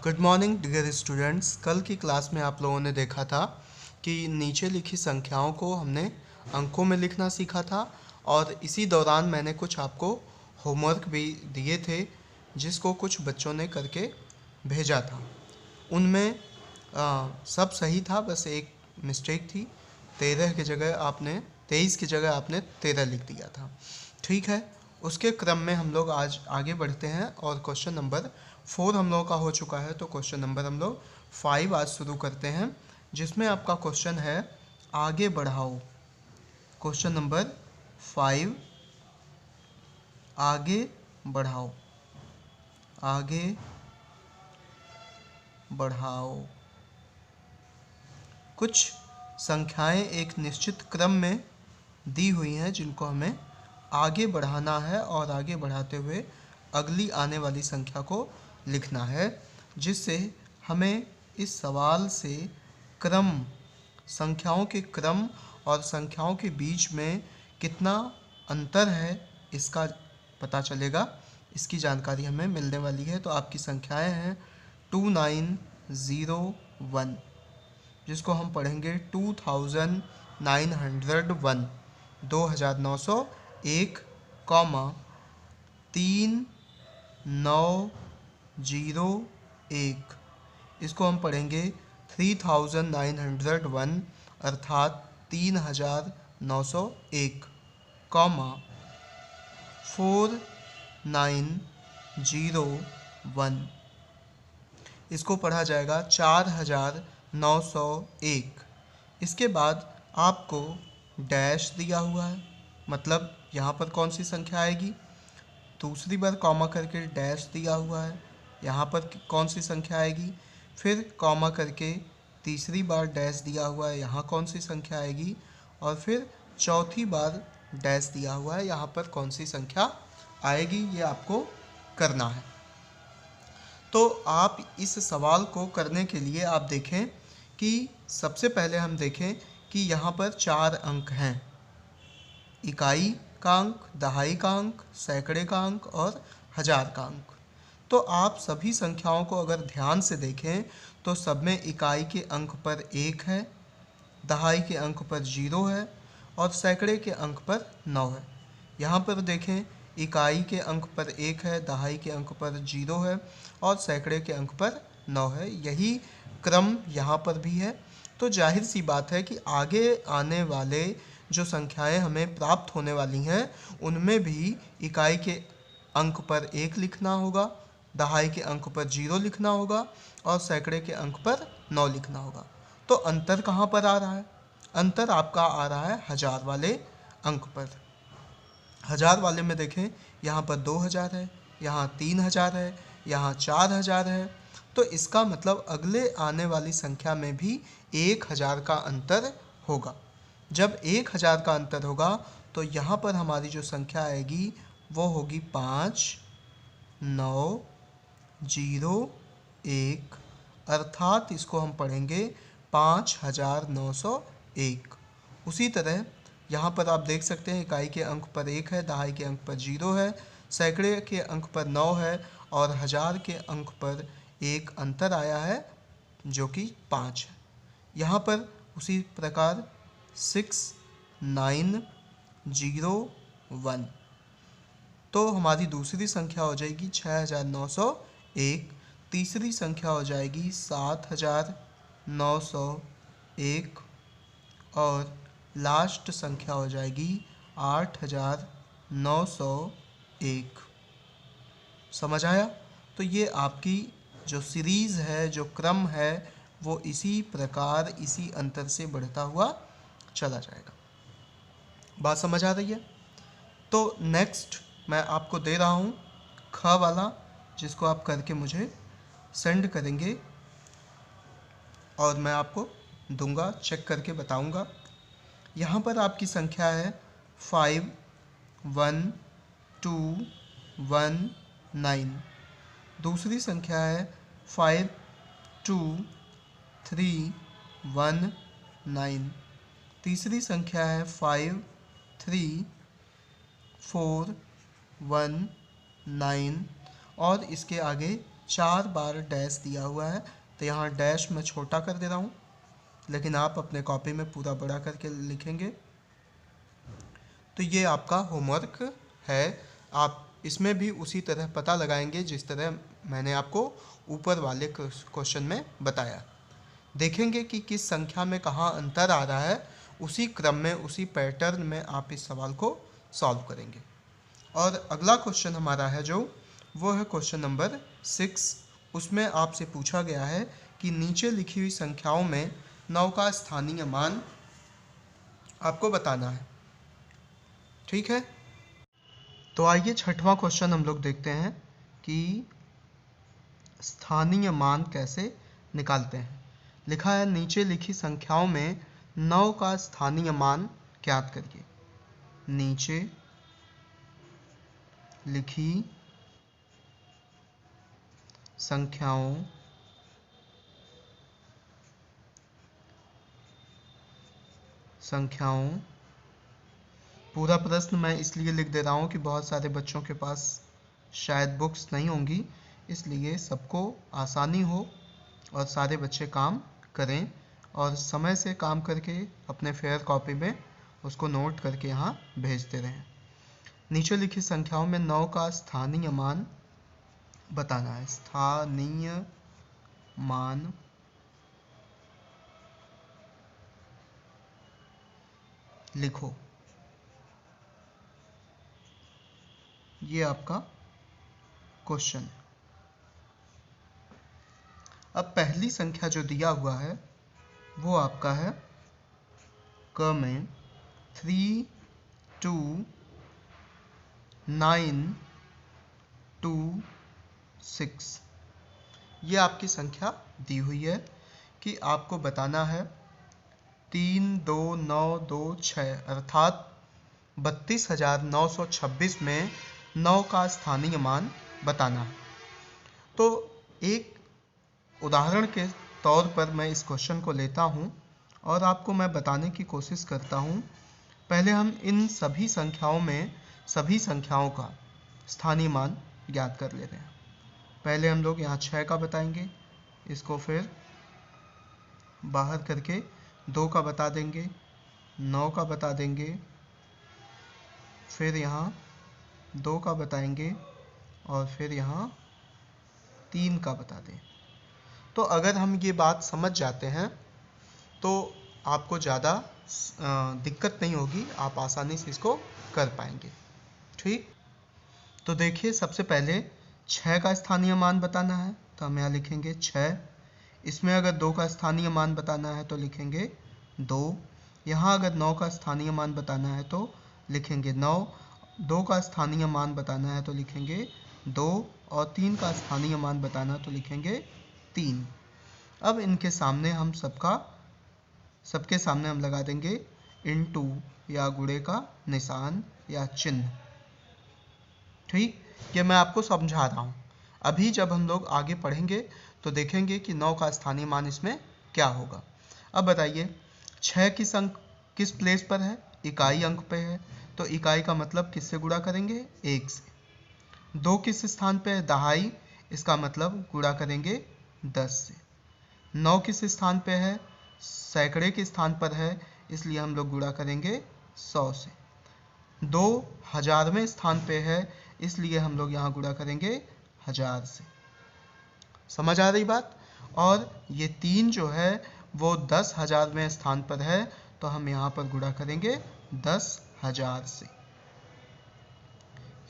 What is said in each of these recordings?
Good morning dear students. कल की class में आप लोगों ने देखा था कि नीचे लिखी संख्याओं को हमने अंकों में लिखना सीखा था और इसी दौरान मैंने कुछ आपको होमवर्क भी दिए थे जिसको कुछ बच्चों ने करके भेजा था। उनमें सब सही था, बस एक मिस्टेक थी। 23 की जगह आपने 13 लिख दिया था। ठीक है, उसके क्रम में हम लोग आज आगे बढ़ते हैं और क्वेश्चन नंबर 4 हम लोगों का हो चुका है, तो क्वेश्चन नंबर हम लोग 5 आज शुरू करते हैं, जिसमें आपका क्वेश्चन है आगे बढ़ाओ। क्वेश्चन नंबर 5, आगे बढ़ाओ। आगे बढ़ाओ। कुछ संख्याएं एक निश्चित क्रम में दी हुई हैं जिनको हमें आगे बढ़ाना है और आगे बढ़ाते हुए अगली आने वाली संख्या को लिखना है, जिससे हमें इस सवाल से क्रम, संख्याओं के क्रम और संख्याओं के बीच में कितना अंतर है इसका पता चलेगा। इसकी जानकारी हमें मिलने वाली है। तो आपकी संख्याएं हैं 2901, जिसको हम पढ़ेंगे 2901, 2901, 3901। इसको हम पढ़ेंगे 3901 अर्थात 3901, 4901। इसको पढ़ा जाएगा 4901। इसके बाद आपको डैश दिया हुआ है, मतलब यहाँ पर कौन सी संख्या आएगी। दूसरी बार कॉमा करके डैश दिया हुआ है, यहाँ पर कौन सी संख्या आएगी। फिर कॉमा करके तीसरी बार डैश दिया हुआ है, यहाँ कौन सी संख्या आएगी। और फिर चौथी बार डैश दिया हुआ है, यहाँ पर कौन सी संख्या आएगी, ये आपको करना है। तो आप इस सवाल को करने के लिए आप देखें कि सबसे पहले हम देखें कि यहाँ पर 4 अंक हैं। इकाई का अंक, दहाई का अंक, सैकड़े का अंक और हज़ार का अंक। तो आप सभी संख्याओं को अगर ध्यान से देखें तो सब में इकाई के अंक पर 1 है, दहाई के अंक पर 0 है और सैकड़े के अंक पर 9 है। यहाँ पर देखें, इकाई के अंक पर 1 है, दहाई के अंक पर 0 है और सैकड़े के अंक पर 9 है। यही क्रम यहाँ पर भी है। तो जाहिर सी बात है कि आगे आने वाले जो संख्याएं हमें प्राप्त होने वाली हैं उनमें भी इकाई के अंक पर 1 लिखना होगा, दहाई के अंक पर 0 लिखना होगा और सैकड़े के अंक पर 9 लिखना होगा। तो अंतर कहाँ पर आ रहा है? अंतर आपका आ रहा है हज़ार वाले अंक पर। हज़ार वाले में देखें, यहाँ पर 2000 है, यहाँ 3000 है, यहाँ 4000 है। तो इसका मतलब अगले आने वाली संख्या में भी 1000 का अंतर होगा। जब 1000 का अंतर होगा तो यहाँ पर हमारी जो संख्या आएगी वो होगी 5901, अर्थात इसको हम पढ़ेंगे 5901। उसी तरह यहाँ पर आप देख सकते हैं, इकाई के अंक पर 1 है, दहाई के अंक पर 0 है, सैकड़े के अंक पर 9 है और हज़ार के अंक पर एक अंतर आया है जो कि 5 है। यहाँ पर उसी प्रकार 6901। तो हमारी दूसरी संख्या हो जाएगी 6901, तीसरी संख्या हो जाएगी 7901 और लास्ट संख्या हो जाएगी 8901। समझ आया? तो ये आपकी जो सीरीज़ है, जो क्रम है, वो इसी प्रकार इसी अंतर से बढ़ता हुआ चला जाएगा। बात समझ आ रही है? तो नेक्स्ट मैं आपको दे रहा हूँ ख वाला, जिसको आप करके मुझे सेंड करेंगे और मैं आपको दूंगा, चेक करके बताऊंगा। यहाँ पर आपकी संख्या है 51219। दूसरी संख्या है 52319। तीसरी संख्या है 53419 और इसके आगे 4 बार डैश दिया हुआ है, तो यहाँ डैश मैं छोटा कर दे रहा हूँ, लेकिन आप अपने कॉपी में पूरा बड़ा करके लिखेंगे। तो ये आपका होमवर्क है। आप इसमें भी उसी तरह पता लगाएंगे जिस तरह मैंने आपको ऊपर वाले क्वेश्चन में बताया। देखेंगे कि किस संख्या में कहाँ अंतर आ रहा है, उसी क्रम में उसी पैटर्न में आप इस सवाल को सॉल्व करेंगे। और अगला क्वेश्चन हमारा है जो वो है क्वेश्चन नंबर 6। उसमें आपसे पूछा गया है कि नीचे लिखी हुई संख्याओं में 9 का स्थानीय मान आपको बताना है। ठीक है, तो आइए छठवां क्वेश्चन हम लोग देखते हैं कि स्थानीय मान कैसे निकालते हैं। लिखा है नीचे लिखी संख्याओं में 9 का स्थानीय मान ज्ञात करिए। नीचे लिखी संख्याओं पूरा प्रश्न मैं इसलिए लिख दे रहा हूँ कि बहुत सारे बच्चों के पास शायद बुक्स नहीं होंगी, इसलिए सबको आसानी हो और सारे बच्चे काम करें और समय से काम करके अपने फेयर कॉपी में उसको नोट करके यहाँ भेजते रहें। नीचे लिखी संख्याओं में 9 का स्थानीय मान बताना है। स्थानीय मान लिखो। ये आपका क्वेश्चन। अब पहली संख्या जो दिया हुआ है वो आपका है क में 3 2 9 2 6। ये आपकी संख्या दी हुई है कि आपको बताना है 3 2 9 2 6 अर्थात 32,926 में 9 का स्थानीय मान बताना है। तो एक उदाहरण के तौर पर मैं इस क्वेश्चन को लेता हूं और आपको मैं बताने की कोशिश करता हूं। पहले हम इन सभी संख्याओं का स्थानीय मान ज्ञात कर लेते हैं। पहले हम लोग यहाँ 6 का बताएंगे, इसको फिर बाहर करके 2 का बता देंगे, 9 का बता देंगे, फिर यहाँ 2 का बताएंगे और फिर यहाँ 3 का बता दें। तो अगर हम ये बात समझ जाते हैं तो आपको ज़्यादा दिक्कत नहीं होगी, आप आसानी से इसको कर पाएंगे। ठीक, तो देखिए सबसे पहले 6 का स्थानीय मान बताना है तो हम यहाँ लिखेंगे 6। इसमें अगर 2 का स्थानीय मान बताना है तो लिखेंगे 2। यहाँ अगर 9 का स्थानीय मान बताना है तो लिखेंगे 9। 2 का स्थानीय मान बताना है तो लिखेंगे 2 और 3 का स्थानीय मान बताना तो लिखेंगे 3। अब इनके सामने हम सबके सामने हम लगा देंगे इनटू या गुणे का निशान या चिन्ह। ठीक, ये मैं आपको समझा रहा हूँ। अभी जब हम लोग आगे पढ़ेंगे तो देखेंगे कि 9 का स्थानीय मान इसमें क्या होगा। अब बताइए 6 किस प्लेस पर है? इकाई अंक पे है, तो इकाई का मतलब किससे गुणा करेंगे? 1 से। 2 किस स्थान पे है? दहाई, इसका मतलब गुणा करेंगे 10 से। 9 किस स्थान पे है? सैकड़े के स्थान पर है, इसलिए हम लोग गुणा करेंगे 100 से। 2 हजारवें स्थान पे है, इसलिए हम लोग यहाँ गुणा करेंगे 1000 से। समझ आ रही बात? और ये 3 जो है वो 10,000वें स्थान पर है, तो हम यहाँ पर गुणा करेंगे 10,000 से।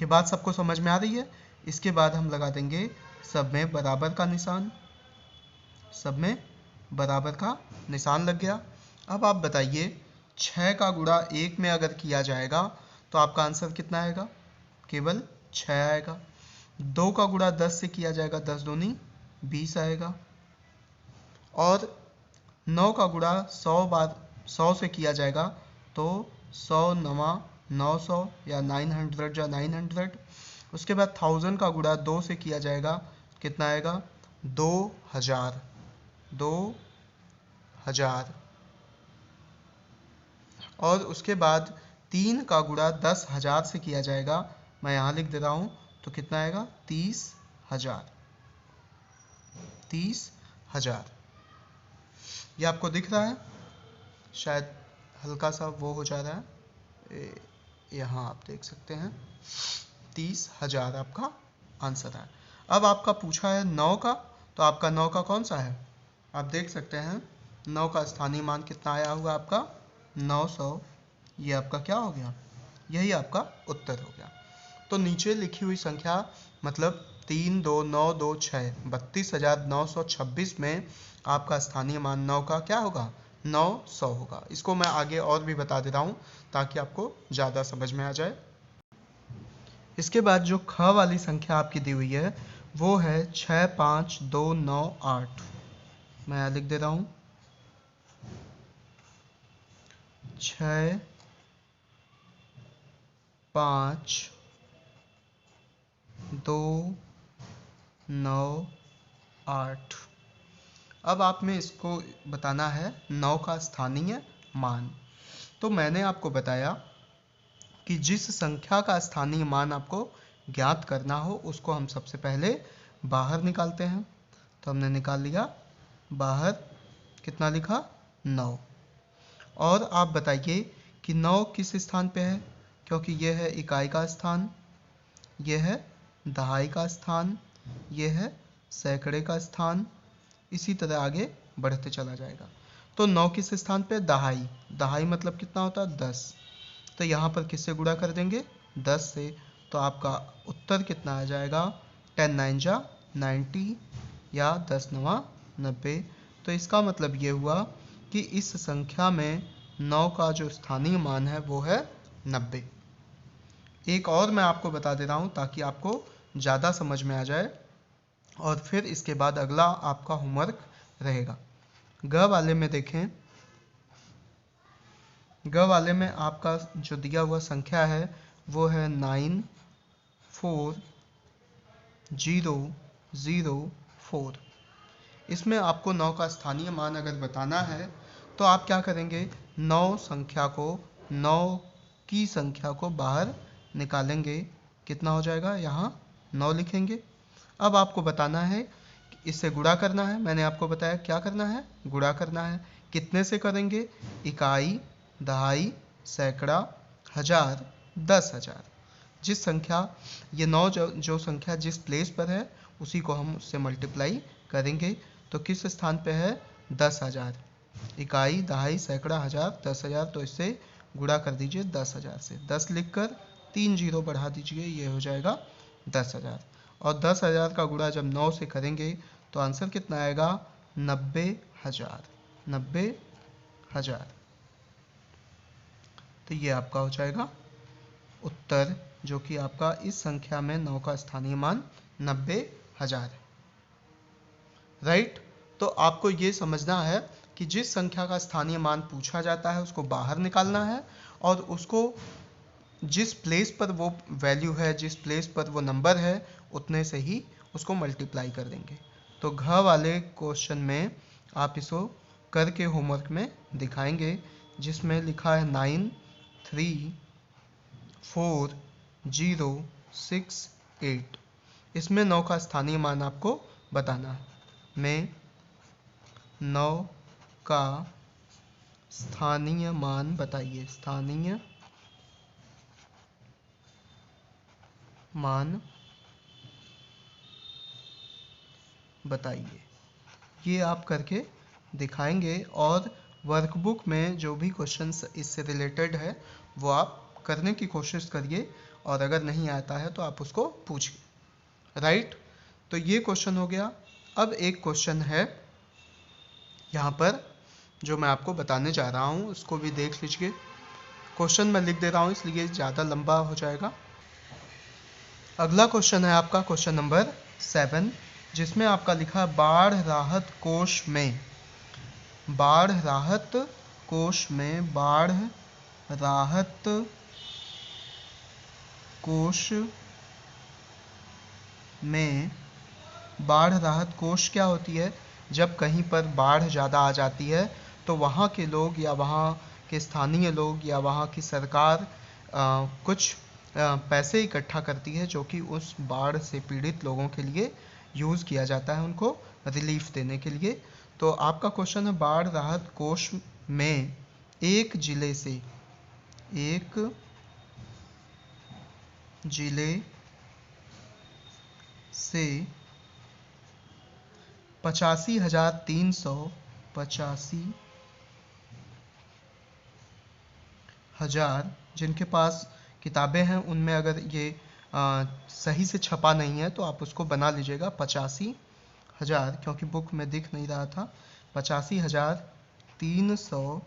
ये बात सबको समझ में आ रही है? इसके बाद हम लगा देंगे सब में बराबर का निशान। सब में बराबर का निशान लग गया। अब आप बताइए 6 का गुणा 1 में अगर किया जाएगा तो आपका आंसर कितना आएगा? केवल 6 आएगा। 2 का गुणा 10 से किया जाएगा, 10 दूनी 20 आएगा। और 9 का गुणा 100 से किया जाएगा तो 100 9 900 या 900 या 900। उसके बाद 1000 का गुणा 2 से किया जाएगा, कितना आएगा? 2000। 2000। और उसके बाद 3 का गुणा 10,000 से किया जाएगा, मैं यहाँ लिख दे रहा हूँ, तो कितना आएगा? 30,000। 30,000। ये आपको दिख रहा है, शायद हल्का सा वो हो जा रहा है, यहाँ आप देख सकते हैं 30,000 आपका आंसर है। अब आपका पूछा है 9 का, तो आपका 9 का कौन सा है, आप देख सकते हैं 9 का स्थानीय मान कितना आया हुआ आपका 900। ये आपका क्या हो गया, यही आपका उत्तर हो गया। तो नीचे लिखी हुई संख्या मतलब 3 2 9 2 6 32,926 में आपका स्थानीय मान 9 का क्या होगा, 900 होगा। इसको मैं आगे और भी बता देता हूँ ताकि आपको ज़्यादा समझ में आ जाए। इसके बाद जो ख वाली संख्या आपकी दी हुई है वो है 65298। मैं यहाँ लिख दे रहा हूँ 6 5 2 9 8। अब आप में इसको बताना है 9 का स्थानीय मान। तो मैंने आपको बताया कि जिस संख्या का स्थानीय मान आपको ज्ञात करना हो उसको हम सबसे पहले बाहर निकालते हैं। तो हमने निकाल लिया बाहर, कितना लिखा 9। और आप बताइए कि 9 किस स्थान पे है, क्योंकि यह है इकाई का स्थान, यह है दहाई का स्थान, यह है सैकड़े का स्थान, इसी तरह आगे बढ़ते चला जाएगा। तो 9 किस स्थान पे, दहाई। दहाई मतलब कितना होता है 10। तो यहाँ पर किससे गुणा कर देंगे 10 से, तो आपका उत्तर कितना आ जाएगा 10 9 जा 90 या 10 9 90। तो इसका मतलब ये हुआ कि इस संख्या में 9 का जो स्थानीय मान है वो है 90। एक और मैं आपको बता दे रहा हूँ ताकि आपको ज़्यादा समझ में आ जाए, और फिर इसके बाद अगला आपका होमवर्क रहेगा। ग वाले में देखें, ग वाले में आपका जो दिया हुआ संख्या है वो है 94004। इसमें आपको 9 का स्थानीय मान अगर बताना है तो आप क्या करेंगे, 9 की संख्या को बाहर निकालेंगे, कितना हो जाएगा, यहाँ 9 लिखेंगे। अब आपको बताना है इससे गुणा करना है। मैंने आपको बताया क्या करना है, गुणा करना है। कितने से करेंगे, इकाई, दहाई, सैकड़ा, हजार, 10,000। जिस संख्या ये 9 जो संख्या जिस प्लेस पर है उसी को हम उससे मल्टीप्लाई करेंगे। तो किस स्थान पे है 10,000, इकाई, दहाई, सैकड़ा, हजार, 10,000। तो इससे गुणा कर दीजिए 10,000 से, 10 लिखकर 3 जीरो बढ़ा दीजिए, ये हो जाएगा 10,000। और 10,000 का गुणा जब 9 से करेंगे तो आंसर कितना आएगा 90,000। 90,000। तो ये आपका हो जाएगा उत्तर, जो कि आपका इस संख्या में 9 का स्थानीय मान 90,000 है। राइट। तो आपको ये समझना है कि जिस संख्या का स्थानीय मान पूछा जाता है उसको बाहर निकालना है, और उसको जिस प्लेस पर वो वैल्यू है, जिस प्लेस पर वो नंबर है, उतने से ही उसको मल्टीप्लाई कर देंगे। तो घ वाले क्वेश्चन में आप इसको करके होमवर्क में दिखाएंगे, जिसमें लिखा है 934,068। इसमें 9 का स्थानीय मान आपको बताना है। में 9 का स्थानीय मान बताइए, स्थानीय मान बताइए। ये आप करके दिखाएंगे, और वर्कबुक में जो भी क्वेश्चंस इससे रिलेटेड है वो आप करने की कोशिश करिए, और अगर नहीं आता है तो आप उसको पूछिए। राइट। तो ये क्वेश्चन हो गया। अब एक क्वेश्चन है यहाँ पर जो मैं आपको बताने जा रहा हूँ, उसको भी देख लीजिए। क्वेश्चन मैं लिख दे रहा हूँ इसलिए ज़्यादा लंबा हो जाएगा। अगला क्वेश्चन है आपका क्वेश्चन नंबर 7, जिसमें आपका लिखा है बाढ़ राहत कोष में, बाढ़ राहत कोष में, बाढ़ राहत कोष में, बाढ़ राहत कोष क्या होती है, जब कहीं पर बाढ़ ज़्यादा आ जाती है तो वहाँ के लोग या वहाँ के स्थानीय लोग या वहाँ की सरकार कुछ पैसे इकट्ठा करती है जो कि उस बाढ़ से पीड़ित लोगों के लिए यूज़ किया जाता है, उनको रिलीफ देने के लिए। तो आपका क्वेश्चन है बाढ़ राहत कोष में एक जिले से 85,000 जिनके पास किताबें हैं उनमें अगर ये सही से छपा नहीं है तो आप उसको बना लीजिएगा 85,000, क्योंकि बुक में दिख नहीं रहा था। 85,369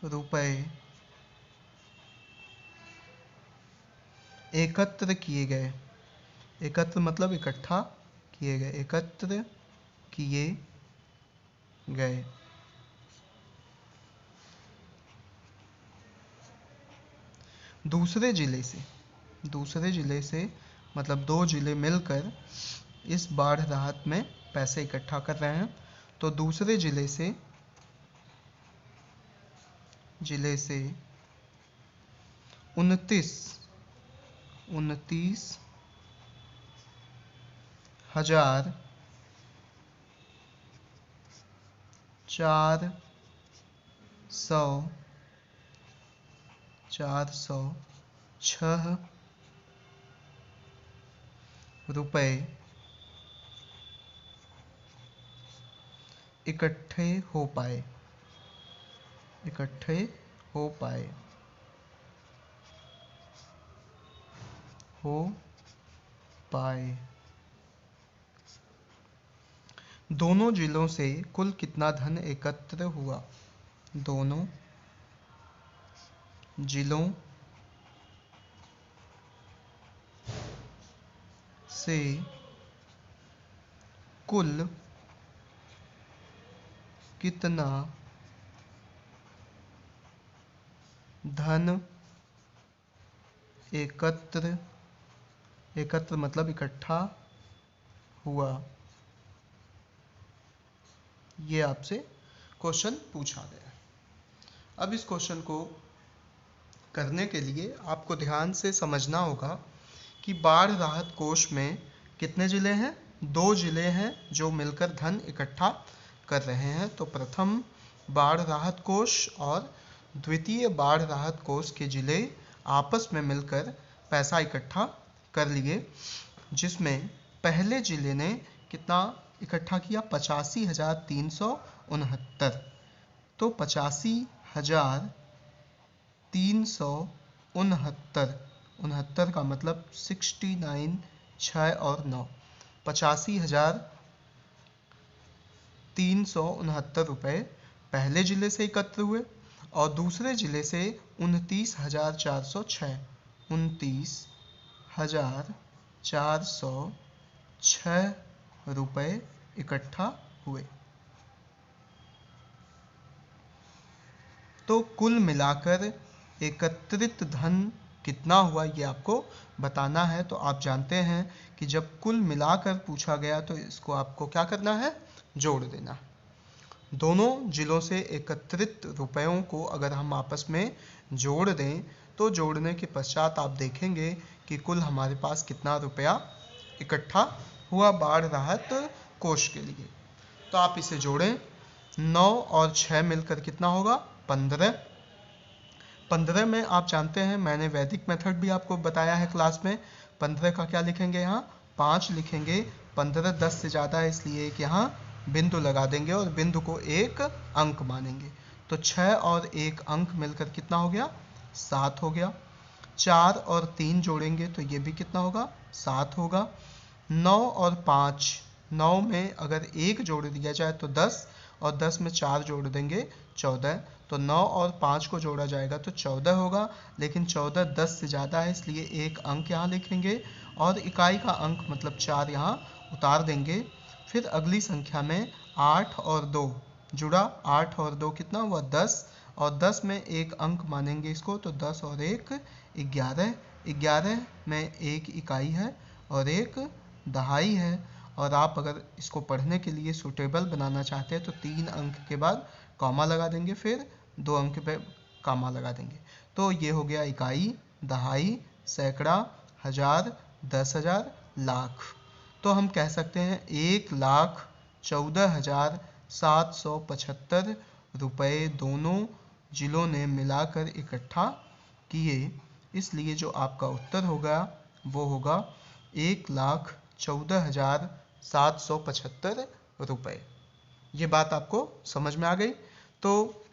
रुपए एकत्र किए गए। एकत्र मतलब इकट्ठा किए गए, एकत्र किए गए। दूसरे जिले से मतलब 2 जिले मिलकर इस बाढ़ राहत में पैसे इकट्ठा कर रहे हैं। तो दूसरे जिले से 29,406 रुपए इकट्ठे हो पाए। दोनों जिलों से कुल कितना धन एकत्र हुआ? दोनों जिलों से कुल कितना धन एकत्र मतलब इकट्ठा हुआ। ये आपसे क्वेश्चन पूछा गया है। अब इस क्वेश्चन को करने के लिए आपको ध्यान से समझना होगा कि बाढ़ राहत कोष में कितने जिले हैं? 2 जिले हैं जो मिलकर धन इकट्ठा कर रहे हैं। तो प्रथम बाढ़ राहत कोष और द्वितीय बाढ़ राहत कोष के जिले आपस में मिलकर पैसा इकट्ठा कर लिए, जिसमें पहले जिले ने कितना इकट्ठा किया? 85,369। तो 85,369 का मतलब 69 6 और 9, 85,369 रुपए पहले जिले से एकत्र हुए और दूसरे जिले से 29,406 रुपए इकट्ठा हुए। तो कुल मिलाकर एकत्रित धन कितना हुआ ये आपको बताना है। तो आप जानते हैं कि जब कुल मिलाकर पूछा गया तो इसको आपको क्या करना है? जोड़ देना। दोनों जिलों से एकत्रित रुपयों को अगर हम आपस में जोड़ दें तो जोड़ने के पश्चात आप देखेंगे कि कुल हमारे पास कितना रुपया इकट्ठा हुआ बाढ़ राहत कोष के लिए। तो आप इसे जोड़ें। 9 और 6 मिलकर कितना होगा? 15। 15 में आप जानते हैं, मैंने वैदिक मेथड भी आपको बताया है क्लास में। 15 का क्या लिखेंगे? यहाँ 5 लिखेंगे। 15 10 से ज़्यादा है इसलिए एक यहाँ बिंदु लगा देंगे और बिंदु को एक अंक मानेंगे। तो 6 और 1 अंक मिलकर कितना हो गया? 7 हो गया। 4 और 3 जोड़ेंगे तो ये भी कितना होगा? 7 होगा। 9 और 5, 9 में अगर 1 जोड़ दिया जाए तो 10 और 10 में 4 जोड़ देंगे 14। तो 9 और 5 को जोड़ा जाएगा तो 14 होगा, लेकिन 14 10 से ज़्यादा है इसलिए एक अंक यहाँ लिखेंगे और इकाई का अंक मतलब 4 यहाँ उतार देंगे। फिर अगली संख्या में 8 और 2 जुड़ा। 8 और 2 कितना हुआ? 10 और 10 में एक अंक मानेंगे इसको तो 10 और 1 11। 11 में एक इकाई है और एक दहाई है। और आप अगर इसको पढ़ने के लिए सूटेबल बनाना चाहते हैं तो 3 अंक के बाद कॉमा लगा देंगे, फिर 2 अंक पे कॉमा लगा देंगे। तो ये हो गया इकाई, दहाई, सैकड़ा, हजार, 10,000, लाख। तो हम कह सकते हैं 1,14,775 रुपये दोनों जिलों ने मिलाकर इकट्ठा किए, इसलिए जो आपका उत्तर होगा वो होगा 1,14,775 रुपये। ये बात आपको समझ में आ गई। तो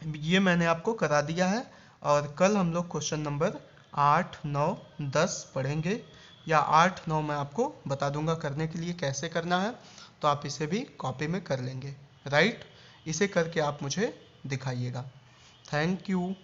ये मैंने आपको करा दिया है, और कल हम लोग क्वेश्चन नंबर 8, 9, 10 पढ़ेंगे, या 8, 9 मैं आपको बता दूंगा करने के लिए कैसे करना है, तो आप इसे भी कॉपी में कर लेंगे। राइट, इसे करके आप मुझे दिखाइएगा। Thank you.